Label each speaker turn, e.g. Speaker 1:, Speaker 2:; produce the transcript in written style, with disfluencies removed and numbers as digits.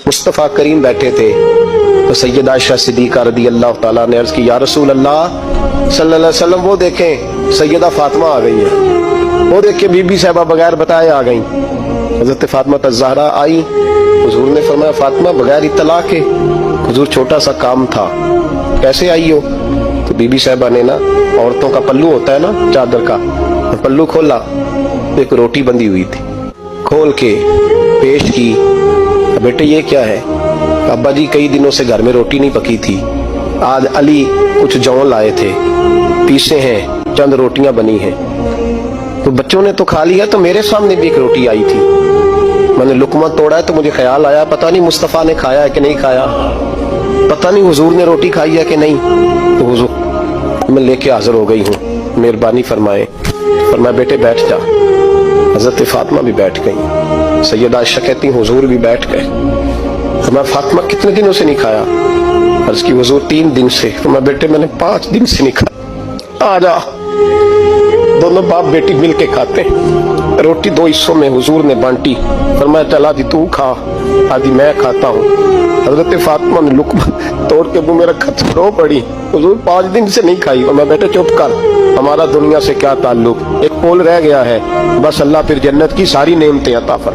Speaker 1: मुस्तफ़ा करीम बैठे थे तो सैयद आयशा सिद्दीक़ा रदी अल्लाह ताला ने अर्ज की, या रसूल अल्लाह सल्लल्लाहु अलैहि वसल्लम, वो देखें सैयदा फातिमा आ गई है, वो देखें बीबी साहबा बगैर बताए आ गई। हजरत फातिमा ज़हरा आई, हुजूर ने फरमाया फातिमा बगैर इत्तला के, हुजूर छोटा सा काम था, कैसे आई हो? तो बीबी साहबा ने ना, औरतों का पल्लू होता है ना चादर का, पल्लू खोला, एक रोटी बंधी हुई थी, खोल के पेश की। बेटे ये क्या है? अब्बा जी कई दिनों से घर में रोटी नहीं पकी थी, आज अली कुछ जौ लाए थे, पीसे हैं, चंद रोटियां बनी हैं, तो बच्चों ने तो खा लिया, तो मेरे सामने भी एक रोटी आई थी, मैंने लुकमा तोड़ा है तो मुझे ख्याल आया पता नहीं मुस्तफ़ा ने खाया है कि नहीं खाया, पता नहीं हुजूर ने रोटी खाई है कि नहीं, तो हुजूर मैं लेके हाजिर हो गई हूँ, मेहरबानी फरमाए। फरमाया बेटे बैठ जा। हजरत फातिमा भी बैठ गई। सैयदा आयशा कहती हुजूर भी बैठ गए। फरमाया फातिमा कितने दिनों से नहीं खाया? अर्ज की हुजूर 3 दिन से। फरमाया बेटे मैंने 5 दिन से नहीं खाया, आ जा। दोनों बाप बेटी मिल के खाते। रोटी 2 हिस्सों में हुजूर ने बांटी। फरमाया चल आदि तू खा, आदि मैं खाता हूँ। हजरत फातिमा ने लुकमा तोड़ के मुंह में रखा, रो पड़ी, हुजूर 5 दिन से नहीं खाई। और मैं बेटे चुप कर, हमारा दुनिया से क्या ताल्लुक, एक पोल रह गया है, बस अल्लाह फिर जन्नत की सारी नेमतें अता फरमाए।